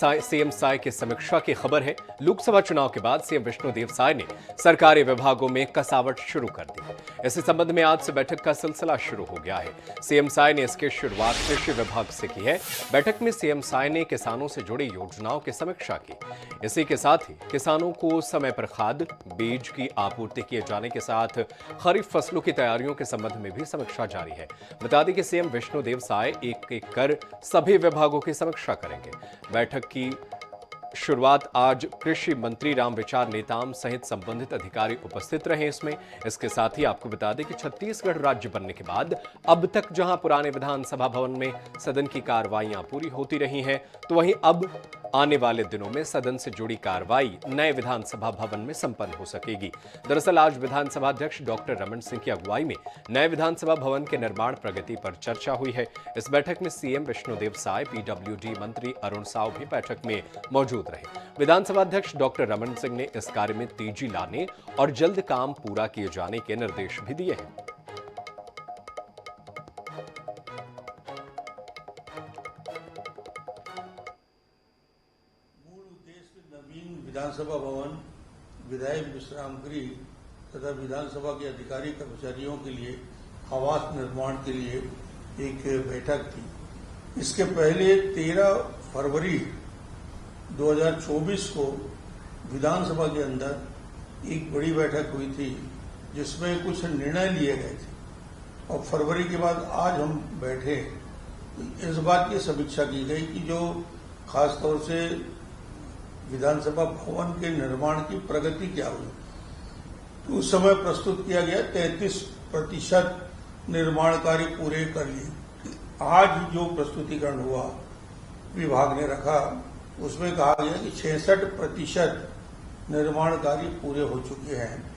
CM Sai की समीक्षा की खबर है। लोकसभा चुनाव के बाद सीएम विष्णुदेव साय ने सरकारी विभागों में कसावट शुरू कर दी। इसी संबंध में आज से बैठक का सिलसिला शुरू हो गया है। सीएम साय ने इसकी शुरुआत कृषि विभाग से की है। बैठक में सीएम साय ने किसानों से जुड़ी योजनाओं की समीक्षा की। इसी के साथ ही किसानों को समय पर खाद, बीज की आपूर्ति किए जाने के साथ खरीफ फसलों की तैयारियों के संबंध में भी समीक्षा जारी है। बता दें कि सीएम विष्णुदेव साय एक एक कर सभी विभागों की समीक्षा करेंगे। बैठक की शुरुआत आज कृषि मंत्री रामविचार नेताम सहित संबंधित अधिकारी उपस्थित रहे। इसके साथ ही आपको बता दें कि छत्तीसगढ़ राज्य बनने के बाद अब तक जहां पुराने विधानसभा भवन में सदन की कार्रवाइयां पूरी होती रही हैं, तो वहीं अब आने वाले दिनों में सदन से जुड़ी कार्रवाई नए विधानसभा भवन में संपन्न हो सकेगी। दरअसल आज विधानसभा अध्यक्ष डॉक्टर रमन सिंह की अगुवाई में नए विधानसभा भवन के निर्माण प्रगति पर चर्चा हुई है। इस बैठक में सीएम विष्णुदेव साय, पीडब्ल्यूडी मंत्री अरुण साव भी बैठक में मौजूद रहे। विधानसभा अध्यक्ष डॉक्टर रमन सिंह ने इस कार्य में तेजी लाने और जल्द काम पूरा किए जाने के निर्देश भी दिए हैं। नवीन विधानसभा भवन, विधायक विश्राम गृह तथा विधानसभा के अधिकारी कर्मचारियों के लिए आवास निर्माण के लिए एक बैठक थी। इसके पहले 13 फरवरी 2024 को विधानसभा के अंदर एक बड़ी बैठक हुई थी जिसमें कुछ निर्णय लिए गए थे और फरवरी के बाद आज हम बैठे इस बात की समीक्षा की गई कि जो खासतौर से विधानसभा भवन के निर्माण की प्रगति क्या हुई। तो उस समय प्रस्तुत किया गया 33% निर्माण कार्य पूरे कर लिए। आज जो प्रस्तुतिकरण हुआ विभाग ने रखा, उसमें कहा गया कि 66% निर्माण कार्य पूरे हो चुके हैं।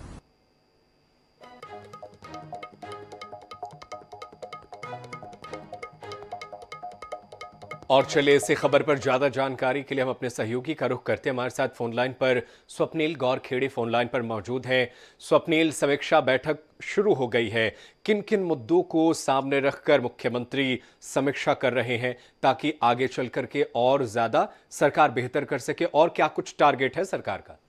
और चलिए इसी खबर पर ज्यादा जानकारी के लिए हम अपने सहयोगी का रुख करते हैं। हमारे साथ फोन लाइन पर स्वप्निल गौरखेड़ी फोन लाइन पर मौजूद हैं। स्वप्निल, समीक्षा बैठक शुरू हो गई है। किन किन मुद्दों को सामने रखकर मुख्यमंत्री समीक्षा कर रहे हैं ताकि आगे चल करके और ज्यादा सरकार बेहतर कर सके, और क्या कुछ टारगेट है सरकार का?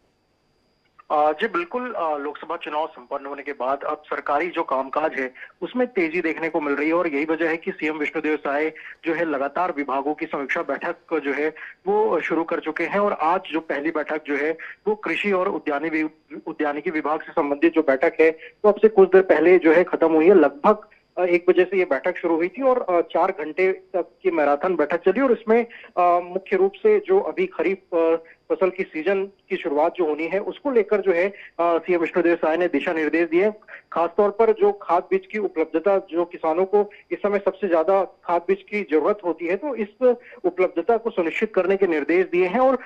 जी बिल्कुल, लोकसभा चुनाव संपन्न होने के बाद अब सरकारी जो कामकाज है उसमें तेजी देखने को मिल रही है और यही वजह है कि सीएम विष्णुदेव साय जो है लगातार विभागों की समीक्षा बैठक जो है वो शुरू कर चुके हैं। और आज जो पहली बैठक जो है वो कृषि और उद्यानिकी विभाग से संबंधित जो बैठक है वो अब से कुछ देर पहले जो है खत्म हुई है। लगभग 1 बजे से ये बैठक शुरू हुई थी और 4 घंटे तक की मैराथन बैठक चली और इसमें मुख्य रूप से जो अभी खरीफ फसल की सीजन की शुरुआत जो होनी है उसको लेकर जो है सीएम विष्णुदेव साय ने दिशा निर्देश दिए। खासतौर पर जो खाद बीज की उपलब्धता, जो किसानों को इस समय सबसे ज्यादा खाद बीज की जरूरत होती है, तो इस उपलब्धता को सुनिश्चित करने के निर्देश दिए हैं। और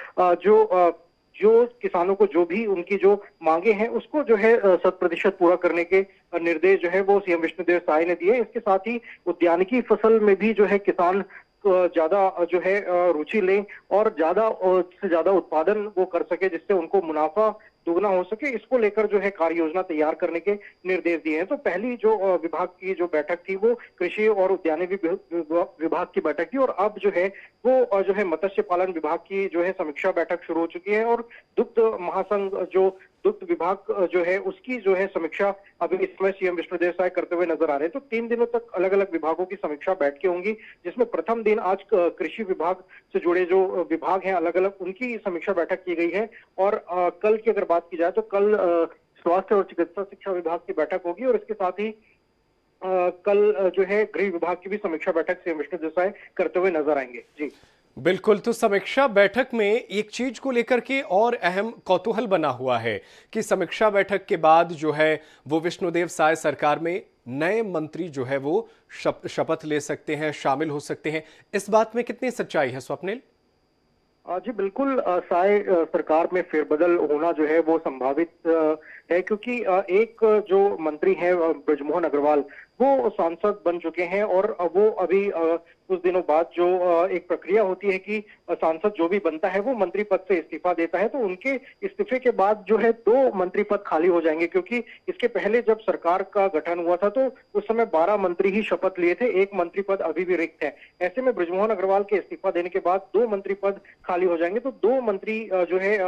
जो किसानों को जो भी उनकी जो मांगे हैं उसको जो है 100% पूरा करने के निर्देश जो है वो सीएम विष्णुदेव साय ने दिए। इसके साथ ही उद्यानिकी फसल में भी जो है किसान ज्यादा जो है रुचि लें और ज्यादा से ज्यादा उत्पादन वो कर सके जिससे उनको मुनाफा दोगुना हो सके, इसको लेकर जो है कार्य योजना तैयार करने के निर्देश दिए हैं। तो पहली जो विभाग की जो बैठक थी वो कृषि और उद्यानिकी विभाग की बैठक थी और अब जो है वो जो है मत्स्य पालन विभाग की जो है समीक्षा बैठक शुरू हो चुकी है और दुग्ध महासंघ जो दुग्ध विभाग जो है उसकी जो है समीक्षा अभी इस समय सीएम विष्णुदेव साय करते हुए नजर आ रहे हैं। तो 3 दिनों तक अलग अलग विभागों की समीक्षा बैठकें होंगी, जिसमें प्रथम दिन आज कृषि विभाग से जुड़े जो विभाग हैं अलग अलग उनकी समीक्षा बैठक की गई है। और कल की अगर बात की जाए तो कल स्वास्थ्य और चिकित्सा शिक्षा विभाग की बैठक होगी और इसके साथ ही कल जो है गृह विभाग की भी समीक्षा बैठक सीएम विष्णुदेव साय करते हुए नजर आएंगे। जी बिल्कुल, तो समीक्षा बैठक में एक चीज को लेकर के और अहम कौतूहल बना हुआ है कि समीक्षा बैठक के बाद जो है वो विष्णुदेव साय सरकार में नए मंत्री जो है वो शपथ ले सकते हैं, शामिल हो सकते हैं। इस बात में कितनी सच्चाई है स्वप्निल? जी बिल्कुल, साय सरकार में फेरबदल होना जो है वो संभावित है क्योंकि एक जो मंत्री है ब्रजमोहन अग्रवाल वो सांसद बन चुके हैं और वो अभी कुछ दिनों बाद जो एक प्रक्रिया होती है कि सांसद जो भी बनता है वो मंत्री पद से इस्तीफा देता है, तो उनके इस्तीफे के बाद जो है 2 मंत्री पद खाली हो जाएंगे, क्योंकि इसके पहले जब सरकार का गठन हुआ था तो उस समय 12 मंत्री ही शपथ लिए थे, 1 मंत्री पद अभी भी रिक्त है। ऐसे में बृजमोहन अग्रवाल के इस्तीफा देने के बाद 2 मंत्री पद खाली हो जाएंगे, तो 2 मंत्री जो है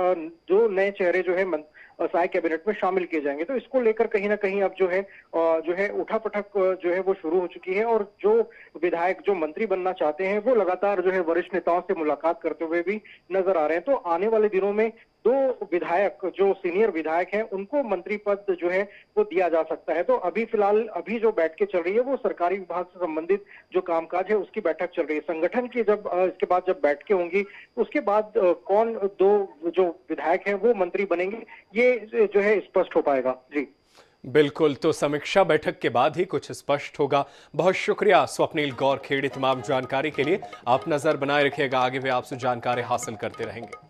2 नए चेहरे जो है साय कैबिनेट में शामिल किए जाएंगे। तो इसको लेकर कहीं ना कहीं अब जो है उठापटक जो है वो शुरू हो चुकी है, और जो विधायक जो मंत्री बनना चाहते हैं वो लगातार जो है वरिष्ठ नेताओं से मुलाकात करते हुए भी नजर आ रहे हैं। तो आने वाले दिनों में 2 विधायक जो सीनियर विधायक हैं उनको मंत्री पद जो है वो दिया जा सकता है। तो अभी फिलहाल अभी जो बैठकें चल रही है वो सरकारी विभाग से संबंधित जो कामकाज है उसकी बैठक चल रही है। संगठन की जब इसके बाद जब बैठकें होंगी उसके बाद कौन 2 जो विधायक हैं वो मंत्री बनेंगे ये जो है स्पष्ट हो पाएगा। जी बिल्कुल, तो समीक्षा बैठक के बाद ही कुछ स्पष्ट होगा। बहुत शुक्रिया स्वप्निल गौरखेड़ी, तमाम जानकारी के लिए। आप नजर बनाए रखिएगा, आगे भी आपसे जानकारी हासिल करते रहेंगे।